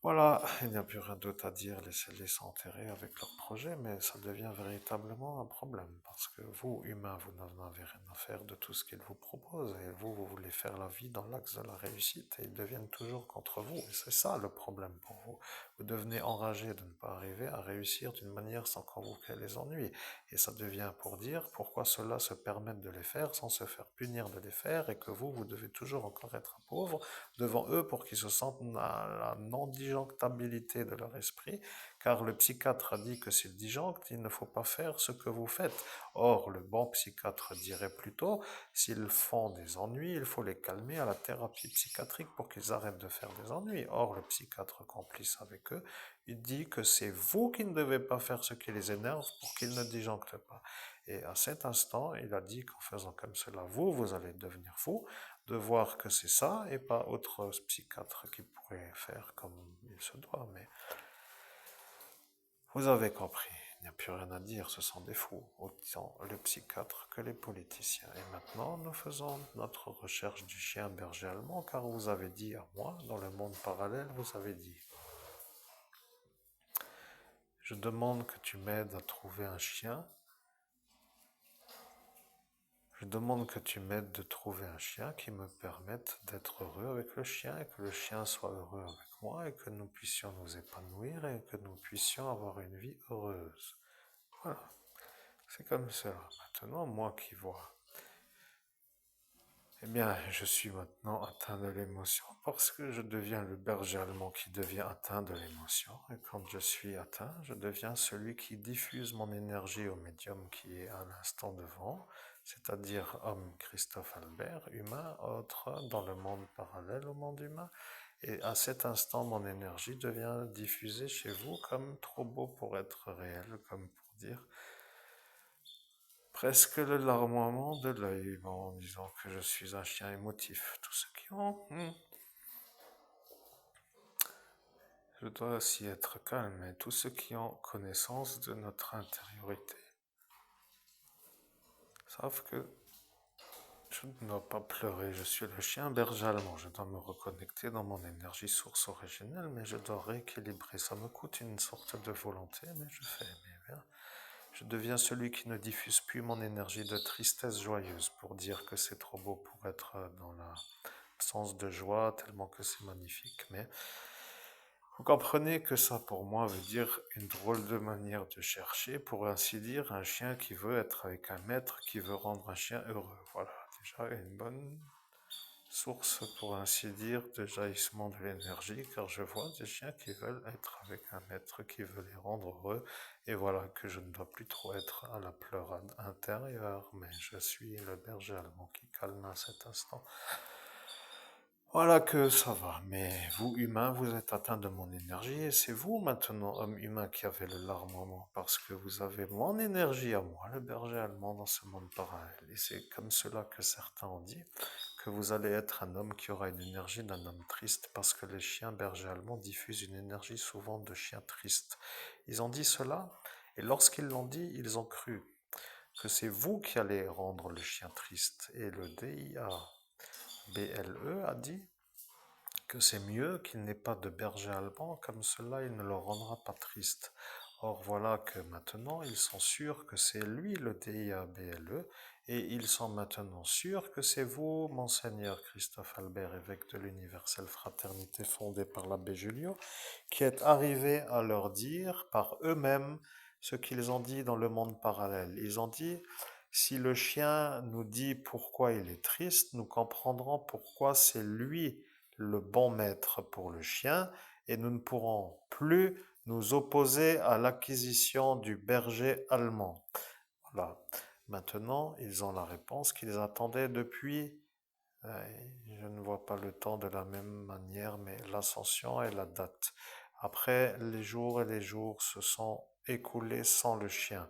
Speaker 1: Voilà, il n'y a plus rien d'autre à dire, laissez-les s'enterrer avec leur projet, mais ça devient véritablement un problème, parce que vous, humains, vous n'en avez rien à faire de tout ce qu'ils vous proposent, et vous voulez faire la vie dans l'axe de la réussite, et ils deviennent toujours contre vous, et c'est ça le problème pour vous. Vous devenez enragé de ne pas arriver à réussir d'une manière sans qu'on vous crée les ennuis, et ça devient pour dire pourquoi ceux-là se permettent de les faire sans se faire punir de les faire, et que vous devez toujours encore être pauvre devant eux pour qu'ils se sentent à la non-disjonctabilité de leur esprit, car le psychiatre a dit que s'il disjoncte, il ne faut pas faire ce que vous faites. Or, le bon psychiatre dirait plutôt, s'ils font des ennuis, il faut les calmer à la thérapie psychiatrique pour qu'ils arrêtent de faire des ennuis. Or, le psychiatre complice avec eux, il dit que c'est vous qui ne devez pas faire ce qui les énerve pour qu'ils ne disjonctent pas. Et à cet instant, il a dit qu'en faisant comme cela, vous allez devenir fou, de voir que c'est ça et pas autre psychiatre qui pourrait faire comme il se doit. Mais vous avez compris, il n'y a plus rien à dire, ce sont des fous, autant les psychiatres que les politiciens. Et maintenant, nous faisons notre recherche du chien berger allemand, car vous avez dit à moi, dans le monde parallèle, vous avez dit, je demande que tu m'aides à trouver un chien. Je demande que tu m'aides de trouver un chien qui me permette d'être heureux avec le chien et que le chien soit heureux avec moi et que nous puissions nous épanouir et que nous puissions avoir une vie heureuse. Voilà, c'est comme cela. Maintenant, moi qui vois, eh bien, je suis maintenant atteint de l'émotion parce que je deviens le berger allemand qui devient atteint de l'émotion. Et quand je suis atteint, je deviens celui qui diffuse mon énergie au médium qui est à l'instant devant, c'est-à-dire homme Christophe Albert, humain, autre dans le monde parallèle au monde humain. Et à cet instant, mon énergie devient diffusée chez vous comme trop beau pour être réel, comme pour dire presque le larmoiement de l'œil, en disant que je suis un chien émotif. Tous ceux qui ont... Je dois aussi être calme, et tous ceux qui ont connaissance de notre intériorité savent que je ne dois pas pleurer, je suis le chien berger allemand, je dois me reconnecter dans mon énergie source originelle, mais je dois rééquilibrer. Ça me coûte une sorte de volonté, mais je fais. Mais bien, je deviens celui qui ne diffuse plus mon énergie de tristesse joyeuse pour dire que c'est trop beau pour être dans l'absence de joie, tellement que c'est magnifique. Mais vous comprenez que ça pour moi veut dire une drôle de manière de chercher, pour ainsi dire, un chien qui veut être avec un maître qui veut rendre un chien heureux. Voilà, déjà une bonne source, pour ainsi dire, de jaillissement de l'énergie, car je vois des chiens qui veulent être avec un maître qui veut les rendre heureux, et voilà que je ne dois plus trop être à la pleurade intérieure, mais je suis le berger allemand qui calme à cet instant. Voilà que ça va, mais vous, humains, vous êtes atteints de mon énergie, et c'est vous, maintenant, homme humain, qui avez le larmoiement, parce que vous avez mon énergie à moi, le berger allemand, dans ce monde parallèle. Et c'est comme cela que certains ont dit que vous allez être un homme qui aura une énergie d'un homme triste, parce que les chiens bergers allemands diffusent une énergie souvent de chiens tristes. Ils ont dit cela, et lorsqu'ils l'ont dit, ils ont cru que c'est vous qui allez rendre le chien triste. Et le DIA BLE a dit que c'est mieux qu'il n'ait pas de berger allemand, comme cela il ne le rendra pas triste. Or voilà que maintenant ils sont sûrs que c'est lui le DIABLE, et ils sont maintenant sûrs que c'est vous, monseigneur Christophe Albert, évêque de l'universelle fraternité fondée par l'abbé Julio, qui êtes arrivé à leur dire par eux-mêmes ce qu'ils ont dit dans le monde parallèle. Ils ont dit: si le chien nous dit pourquoi il est triste, nous comprendrons pourquoi c'est lui le bon maître pour le chien, et nous ne pourrons plus nous opposer à l'acquisition du berger allemand. Voilà. Maintenant, ils ont la réponse qu'ils attendaient depuis. Je ne vois pas le temps de la même manière, mais l'ascension et la date. Après, les jours et les jours se sont écoulés sans le chien.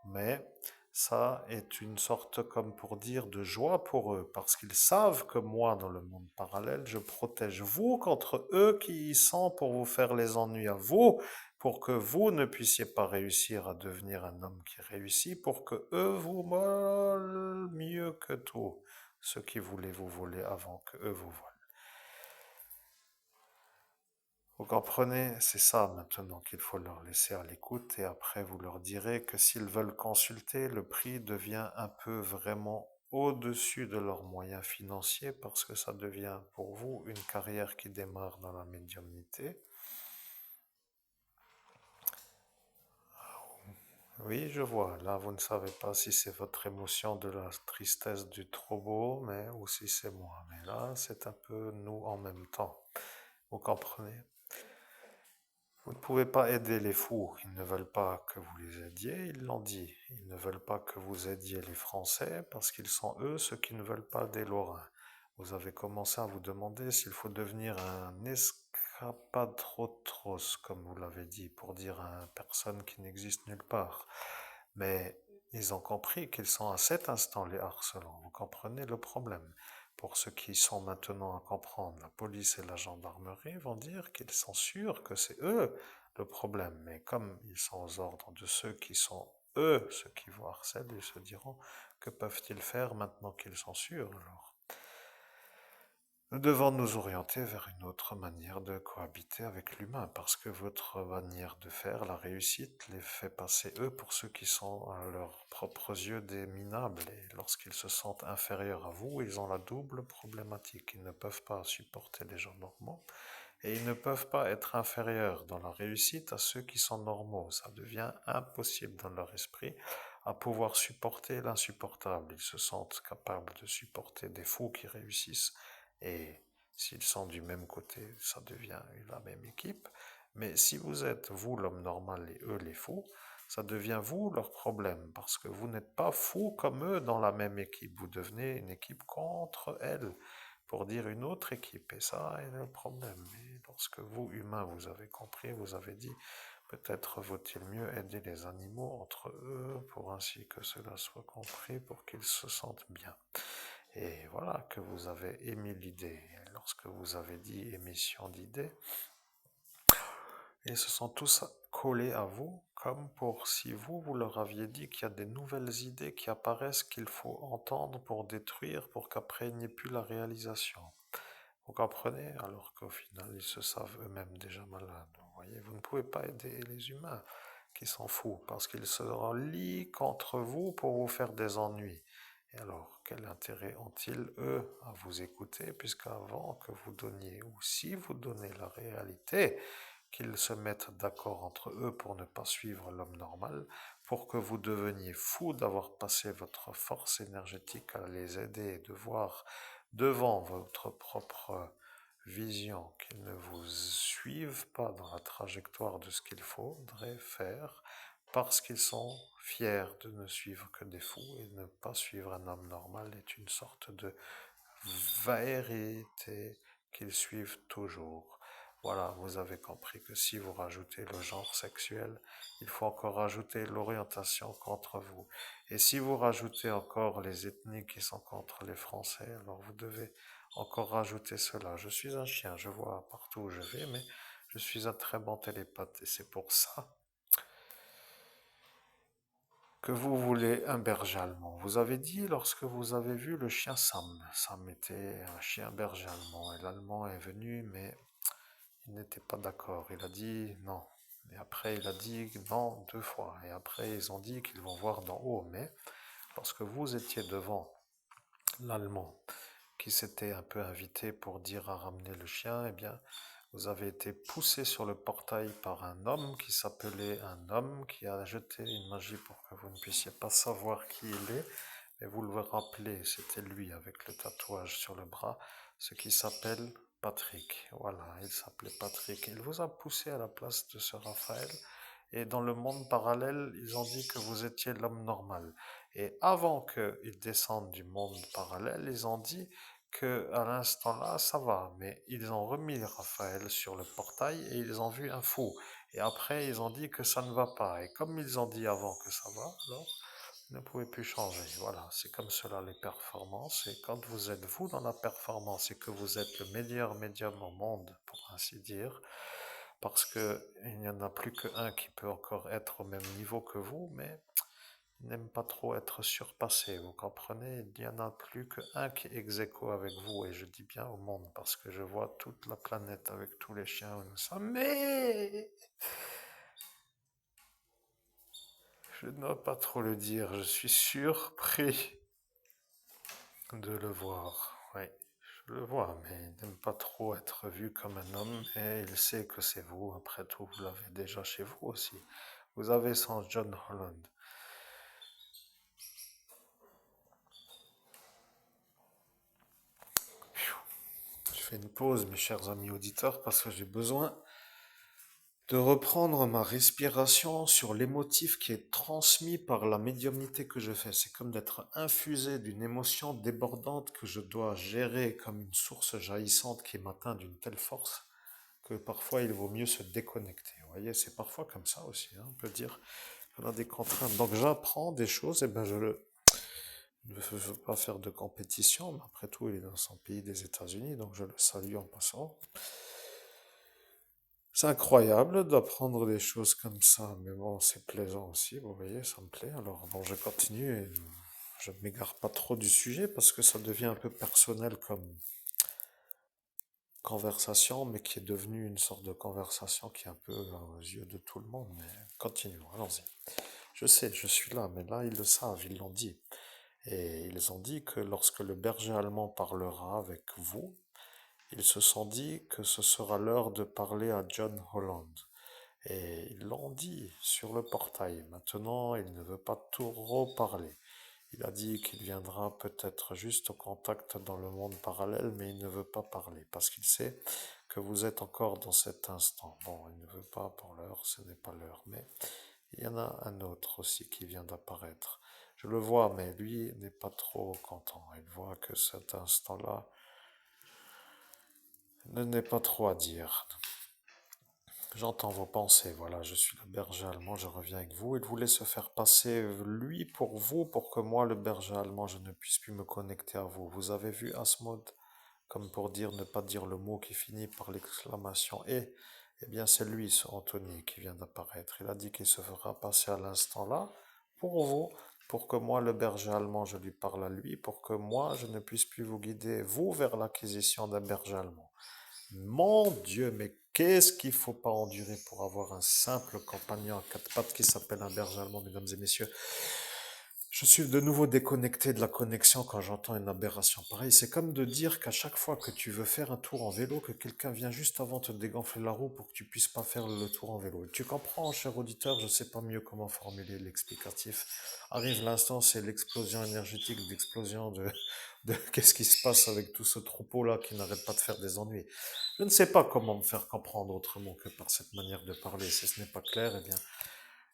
Speaker 1: Mais ça est une sorte, comme pour dire, de joie pour eux, parce qu'ils savent que moi, dans le monde parallèle, je protège vous contre eux qui y sont pour vous faire les ennuis à vous, pour que vous ne puissiez pas réussir à devenir un homme qui réussit, pour que eux vous volent mieux que tout, ceux qui voulaient vous voler avant que eux vous volent. Vous comprenez, c'est ça maintenant qu'il faut leur laisser à l'écoute, et après vous leur direz que s'ils veulent consulter, le prix devient un peu vraiment au-dessus de leurs moyens financiers, parce que ça devient pour vous une carrière qui démarre dans la médiumnité. Oui, je vois, là vous ne savez pas si c'est votre émotion de la tristesse du trop beau, mais ou si c'est moi. Mais là, c'est un peu nous en même temps. Vous comprenez? Vous ne pouvez pas aider les fous. Ils ne veulent pas que vous les aidiez, ils l'ont dit. Ils ne veulent pas que vous aidiez les Français parce qu'ils sont eux ceux qui ne veulent pas des Lorrains. Vous avez commencé à vous demander s'il faut devenir un escapadrotros, comme vous l'avez dit, pour dire à une personne qui n'existe nulle part. Mais ils ont compris qu'ils sont à cet instant les harcelants. Vous comprenez le problème? Pour ceux qui sont maintenant à comprendre, la police et la gendarmerie vont dire qu'ils sont sûrs que c'est eux le problème. Mais comme ils sont aux ordres de ceux qui sont eux ceux qui vous harcèlent, ils se diront que peuvent-ils faire maintenant qu'ils sont sûrs alors? Nous devons nous orienter vers une autre manière de cohabiter avec l'humain, parce que votre manière de faire, la réussite, les fait passer eux pour ceux qui sont à leurs propres yeux des minables. Et lorsqu'ils se sentent inférieurs à vous, ils ont la double problématique. Ils ne peuvent pas supporter les gens normaux et ils ne peuvent pas être inférieurs dans la réussite à ceux qui sont normaux. Ça devient impossible dans leur esprit à pouvoir supporter l'insupportable. Ils se sentent capables de supporter des fous qui réussissent et s'ils sont du même côté, ça devient la même équipe. Mais si vous êtes vous l'homme normal et eux les fous, ça devient vous leur problème parce que vous n'êtes pas fous comme eux dans la même équipe. Vous devenez une équipe contre elles pour dire une autre équipe. Et ça est le problème. Et lorsque vous, humains, vous avez compris, vous avez dit peut-être vaut-il mieux aider les animaux entre eux pour ainsi que cela soit compris pour qu'ils se sentent bien. Et voilà que vous avez émis l'idée. Lorsque vous avez dit émission d'idées, ils se sont tous collés à vous, comme pour si vous, vous leur aviez dit qu'il y a des nouvelles idées qui apparaissent qu'il faut entendre pour détruire, pour qu'après il n'y ait plus la réalisation. Vous comprenez? Alors qu'au final, ils se savent eux-mêmes déjà malades. Vous voyez, vous ne pouvez pas aider les humains qui s'en foutent, parce qu'ils se lient contre vous pour vous faire des ennuis. Et alors, quel intérêt ont-ils, eux, à vous écouter, puisqu'avant que vous donniez, ou si vous donnez la réalité, qu'ils se mettent d'accord entre eux pour ne pas suivre l'homme normal, pour que vous deveniez fou d'avoir passé votre force énergétique à les aider et de voir devant votre propre vision qu'ils ne vous suivent pas dans la trajectoire de ce qu'il faudrait faire, parce qu'ils sont fiers de ne suivre que des fous et ne pas suivre un homme normal est une sorte de vérité qu'ils suivent toujours. Voilà, vous avez compris que si vous rajoutez le genre sexuel, il faut encore rajouter l'orientation contre vous. Et si vous rajoutez encore les ethnies qui sont contre les Français, alors vous devez encore rajouter cela. Je suis un chien, je vois partout où je vais, mais je suis un très bon télépathe. Et c'est pour ça que vous voulez un berger allemand. Vous avez dit lorsque vous avez vu le chien Sam. Sam était un chien berger allemand. Et l'allemand est venu, mais il n'était pas d'accord. Il a dit non. Et après, il a dit non 2 fois. Et après, ils ont dit qu'ils vont voir d'en haut. Mais lorsque vous étiez devant l'allemand, qui s'était un peu invité pour dire à ramener le chien, eh bien, vous avez été poussé sur le portail par un homme qui s'appelait un homme qui a jeté une magie pour que vous ne puissiez pas savoir qui il est. Mais vous le rappelez, c'était lui avec le tatouage sur le bras, ce qui s'appelle Patrick. Voilà, il s'appelait Patrick. Il vous a poussé à la place de ce Raphaël. Et dans le monde parallèle, ils ont dit que vous étiez l'homme normal. Et avant qu'ils descendent du monde parallèle, ils ont dit que à l'instant là, ça va. Mais ils ont remis Raphaël sur le portail et ils ont vu un fou. Et après, ils ont dit que ça ne va pas. Et comme ils ont dit avant que ça va, alors ne pouvez plus changer. Voilà, c'est comme cela les performances. Et quand vous êtes vous dans la performance et que vous êtes le meilleur médium au monde, pour ainsi dire, parce qu'il n'y en a plus qu'un qui peut encore être au même niveau que vous, mais il n'aime pas trop être surpassé, vous comprenez? Il n'y en a plus qu'un qui est ex aequo avec vous, et je dis bien au monde, parce que je vois toute la planète avec tous les chiens où nous sommes, mais je ne dois pas trop le dire, je suis surpris de le voir. Oui, je le vois, mais il n'aime pas trop être vu comme un homme et il sait que c'est vous. Après tout, vous l'avez déjà chez vous aussi. Vous avez son John Holland. Je fais une pause, mes chers amis auditeurs, parce que j'ai besoin de reprendre ma respiration sur l'émotif qui est transmis par la médiumnité que je fais. C'est comme d'être infusé d'une émotion débordante que je dois gérer comme une source jaillissante qui m'atteint d'une telle force que parfois il vaut mieux se déconnecter. Vous voyez, c'est parfois comme ça aussi, hein. On peut dire qu'on a des contraintes. Donc j'apprends des choses, et ben je ne veux pas faire de compétition, mais après tout, il est dans son pays des États-Unis, donc je le salue en passant. C'est incroyable d'apprendre des choses comme ça, mais bon, c'est plaisant aussi, vous voyez, ça me plaît. Alors bon, je continue et je ne m'égare pas trop du sujet parce que ça devient un peu personnel comme conversation, mais qui est devenue une sorte de conversation qui est un peu aux yeux de tout le monde. Mais continuons, allons-y. Je sais, je suis là, mais là, ils le savent, ils l'ont dit. Et ils ont dit que lorsque le berger allemand parlera avec vous, ils se sont dit que ce sera l'heure de parler à John Holland. Et ils l'ont dit sur le portail. Maintenant, il ne veut pas trop parler. Il a dit qu'il viendra peut-être juste au contact dans le monde parallèle, mais il ne veut pas parler parce qu'il sait que vous êtes encore dans cet instant. Bon, il ne veut pas pour l'heure, ce n'est pas l'heure, mais il y en a un autre aussi qui vient d'apparaître. Je le vois, mais lui n'est pas trop content. Il voit que cet instant-là ne n'est pas trop à dire. J'entends vos pensées, voilà, je suis le berger allemand, je reviens avec vous. Il voulait se faire passer lui pour vous, pour que moi, le berger allemand, je ne puisse plus me connecter à vous. Vous avez vu Asmod, comme pour dire ne pas dire le mot qui finit par l'exclamation et. Eh bien, c'est lui, ce Anthony, qui vient d'apparaître. Il a dit qu'il se fera passer à l'instant là pour vous, pour que moi, le berger allemand, je lui parle à lui, pour que moi, je ne puisse plus vous guider, vous, vers l'acquisition d'un berger allemand. Mon Dieu, mais qu'est-ce qu'il faut pas endurer pour avoir un simple compagnon à quatre pattes qui s'appelle un berger allemand, mesdames et messieurs. Je suis de nouveau déconnecté de la connexion quand j'entends une aberration pareille. C'est comme de dire qu'à chaque fois que tu veux faire un tour en vélo, que quelqu'un vient juste avant te dégonfler la roue pour que tu puisses pas faire le tour en vélo. Tu comprends, cher auditeur, je sais pas mieux comment formuler l'explicatif. Arrive l'instant, c'est l'explosion énergétique, l'explosion de qu'est-ce qui se passe avec tout ce troupeau-là qui n'arrête pas de faire des ennuis. Je ne sais pas comment me faire comprendre autrement que par cette manière de parler. Si ce n'est pas clair, eh bien,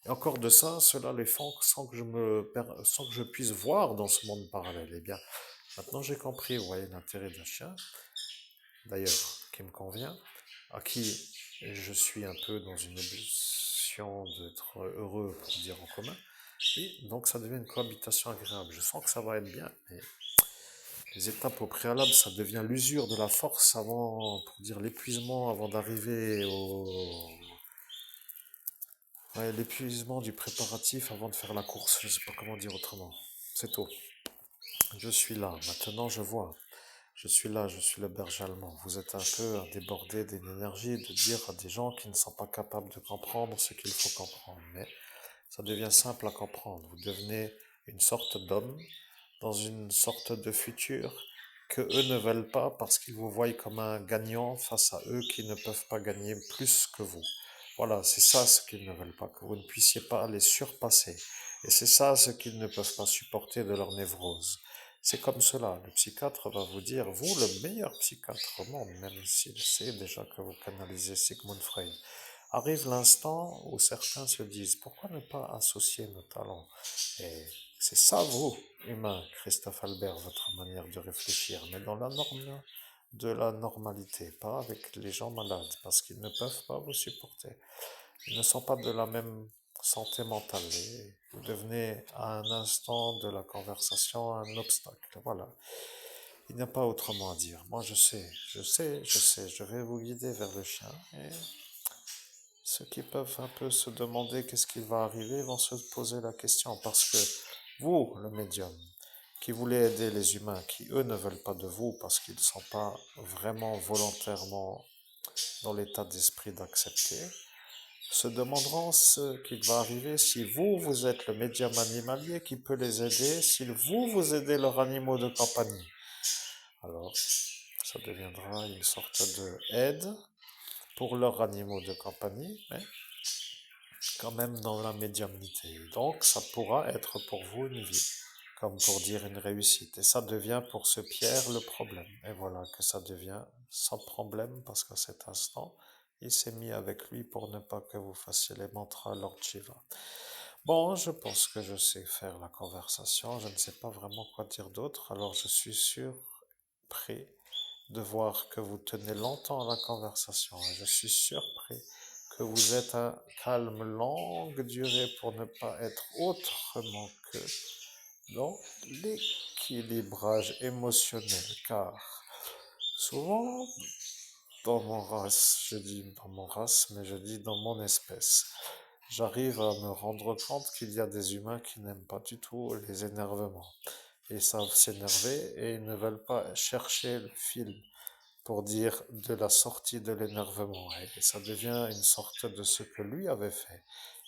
Speaker 1: et encore de ça, cela les font sans que je puisse voir dans ce monde parallèle. Eh bien, maintenant j'ai compris, vous voyez, l'intérêt d'un chien, d'ailleurs, qui me convient, à qui je suis un peu dans une obsession d'être heureux, pour dire en commun. Et donc ça devient une cohabitation agréable. Je sens que ça va être bien, mais les étapes au préalable, ça devient l'usure de la force avant, pour dire l'épuisement, avant d'arriver au, ouais, l'épuisement du préparatif avant de faire la course. Je ne sais pas comment dire autrement. C'est tout. Je suis là. Maintenant, je vois. Je suis là, je suis le berger allemand. Vous êtes un peu débordé d'une énergie de dire à des gens qui ne sont pas capables de comprendre ce qu'il faut comprendre. Mais ça devient simple à comprendre. Vous devenez une sorte d'homme dans une sorte de futur que eux ne veulent pas parce qu'ils vous voient comme un gagnant face à eux qui ne peuvent pas gagner plus que vous. Voilà, c'est ça ce qu'ils ne veulent pas, que vous ne puissiez pas les surpasser. Et c'est ça ce qu'ils ne peuvent pas supporter de leur névrose. C'est comme cela. Le psychiatre va vous dire, vous, le meilleur psychiatre au monde, même s'il sait déjà que vous canalisez Sigmund Freud. Arrive l'instant où certains se disent, pourquoi ne pas associer nos talents? Et c'est ça, vous, humain, Christophe Albert, votre manière de réfléchir, mais dans la norme de la normalité, pas avec les gens malades, parce qu'ils ne peuvent pas vous supporter. Ils ne sont pas de la même santé mentale. Et vous devenez à un instant de la conversation un obstacle. Voilà. Il n'y a pas autrement à dire. Moi, je vais vous guider vers le chien. Et ceux qui peuvent un peu se demander qu'est-ce qui va arriver vont se poser la question. Parce que vous, le médium, qui voulez aider les humains, qui eux ne veulent pas de vous parce qu'ils ne sont pas vraiment volontairement dans l'état d'esprit d'accepter, se demanderont ce qu'il va arriver si vous, vous êtes le médium animalier qui peut les aider, si vous, vous aidez leurs animaux de compagnie. Alors, ça deviendra une sorte de aide pour leurs animaux de compagnie, mais quand même dans la médiumnité. Donc, ça pourra être pour vous une vie, comme pour dire une réussite. Et ça devient pour ce Pierre le problème. Et voilà que ça devient sans problème, parce qu'à cet instant, il s'est mis avec lui pour ne pas que vous fassiez les mantras Lord Shiva. Bon, je pense que je sais faire la conversation, je ne sais pas vraiment quoi dire d'autre, alors je suis surpris de voir que vous tenez longtemps la conversation et je suis surpris que vous êtes un calme longue durée pour ne pas être autrement que dans l'équilibrage émotionnel, car souvent dans mon race, je dis dans mon race, mais je dis dans mon espèce, j'arrive à me rendre compte qu'il y a des humains qui n'aiment pas du tout les énervements. Ils savent s'énerver et ils ne veulent pas chercher le film pour dire de la sortie de l'énervement. Et ça devient une sorte de ce que lui avait fait.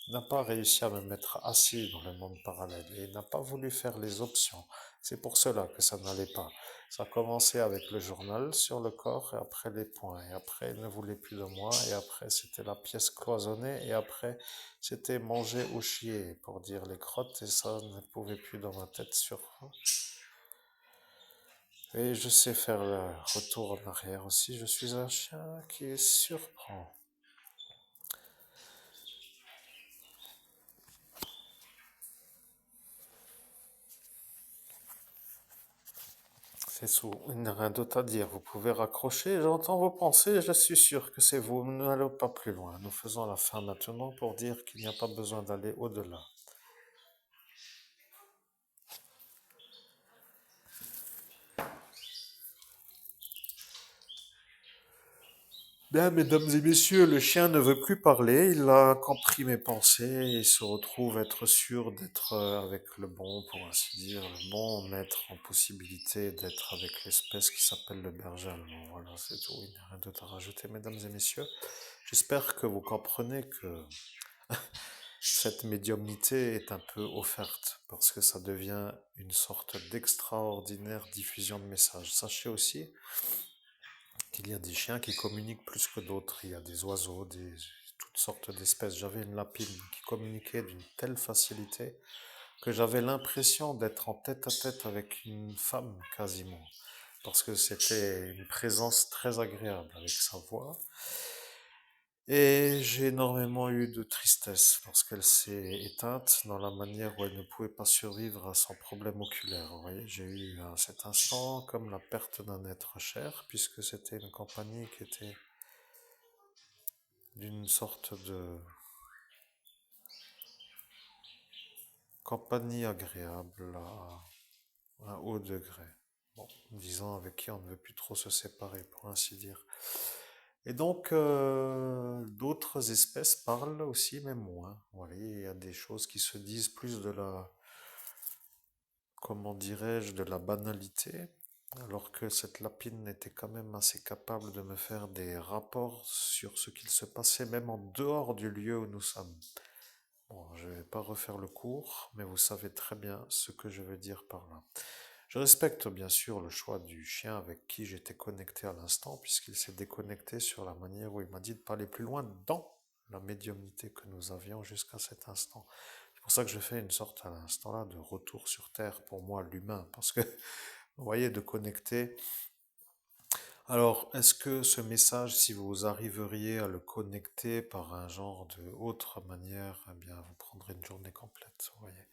Speaker 1: Il n'a pas réussi à me mettre assis dans le monde parallèle et il n'a pas voulu faire les options. C'est pour cela que ça n'allait pas. Ça a commencé avec le journal sur le corps et après les poings. Et après, il ne voulait plus de moi. Et après, c'était la pièce cloisonnée. Et après, c'était manger ou chier pour dire les crottes. Et ça ne pouvait plus dans ma tête sur. Et je sais faire le retour en arrière aussi. Je suis un chien qui surprend. C'est tout. Il n'y a rien d'autre à dire. Vous pouvez raccrocher. J'entends vos pensées. Je suis sûr que c'est vous. Nous n'allons pas plus loin. Nous faisons la fin maintenant pour dire qu'il n'y a pas besoin d'aller au-delà. Bien, mesdames et messieurs, le chien ne veut plus parler, il a compris mes pensées, il se retrouve être sûr d'être avec le bon, pour ainsi dire, le bon maître en possibilité d'être avec l'espèce qui s'appelle le berger allemand. Voilà, c'est tout, il n'y a rien d'autre à rajouter, mesdames et messieurs. J'espère que vous comprenez que cette médiumnité est un peu offerte, parce que ça devient une sorte d'extraordinaire diffusion de messages. Sachez aussi qu'il y a des chiens qui communiquent plus que d'autres. Il y a des oiseaux, toutes sortes d'espèces. J'avais une lapine qui communiquait d'une telle facilité que j'avais l'impression d'être en tête à tête avec une femme quasiment. Parce que c'était une présence très agréable avec sa voix. Et j'ai énormément eu de tristesse lorsqu'elle s'est éteinte dans la manière où elle ne pouvait pas survivre à son problème oculaire. Vous voyez, j'ai eu à cet instant comme la perte d'un être cher, puisque c'était une compagnie qui était d'une sorte de compagnie agréable à un haut degré. Bon, disons avec qui on ne veut plus trop se séparer, pour ainsi dire. Et donc, d'autres espèces parlent aussi, mais moins. Vous voyez, il y a des choses qui se disent plus de la, comment dirais-je, de la banalité, alors que cette lapine était quand même assez capable de me faire des rapports sur ce qu'il se passait même en dehors du lieu où nous sommes. Bon, je ne vais pas refaire le cours, mais vous savez très bien ce que je veux dire par là. Je respecte bien sûr le choix du chien avec qui j'étais connecté à l'instant, puisqu'il s'est déconnecté sur la manière où il m'a dit de pas aller plus loin dans la médiumnité que nous avions jusqu'à cet instant. C'est pour ça que je fais une sorte à l'instant-là de retour sur Terre pour moi, l'humain, parce que, vous voyez, de connecter. Alors, est-ce que ce message, si vous arriveriez à le connecter par un genre de autre manière, eh bien, vous prendrez une journée complète, vous voyez.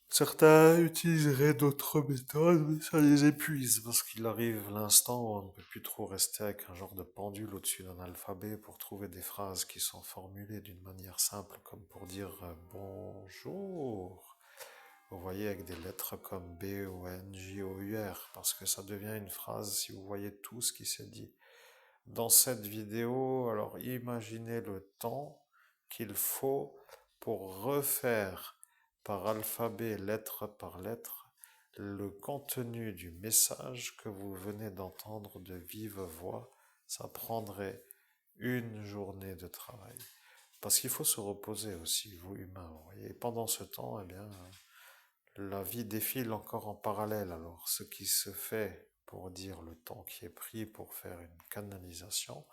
Speaker 1: Certains utiliseraient d'autres méthodes, mais ça les épuise parce qu'il arrive l'instant où on ne peut plus trop rester avec un genre de pendule au-dessus d'un alphabet pour trouver des phrases qui sont formulées d'une manière simple, comme pour dire bonjour. Vous voyez, avec des lettres comme B, O, N, J, O, U, R, parce que ça devient une phrase si vous voyez tout ce qui s'est dit. Dans cette vidéo, alors imaginez le temps qu'il faut pour refaire par alphabet, lettre par lettre, le contenu du message que vous venez d'entendre de vive voix. Ça prendrait une journée de travail. Parce qu'il faut se reposer aussi, vous humains. Vous voyez. Et pendant ce temps, eh bien, la vie défile encore en parallèle. Alors, ce qui se fait pour dire le temps qui est pris pour faire une canalisation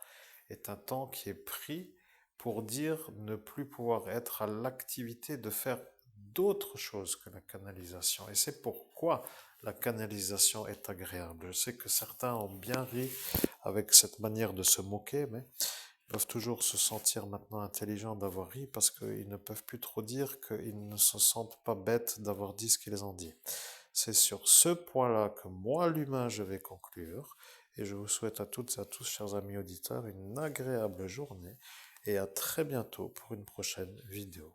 Speaker 1: est un temps qui est pris pour dire ne plus pouvoir être à l'activité de faire d'autres choses que la canalisation. Et c'est pourquoi la canalisation est agréable. Je sais que certains ont bien ri avec cette manière de se moquer, mais ils peuvent toujours se sentir maintenant intelligents d'avoir ri parce qu'ils ne peuvent plus trop dire qu'ils ne se sentent pas bêtes d'avoir dit ce qu'ils ont dit. C'est sur ce point-là que moi, l'humain, je vais conclure. Et je vous souhaite à toutes et à tous, chers amis auditeurs, une agréable journée et à très bientôt pour une prochaine vidéo.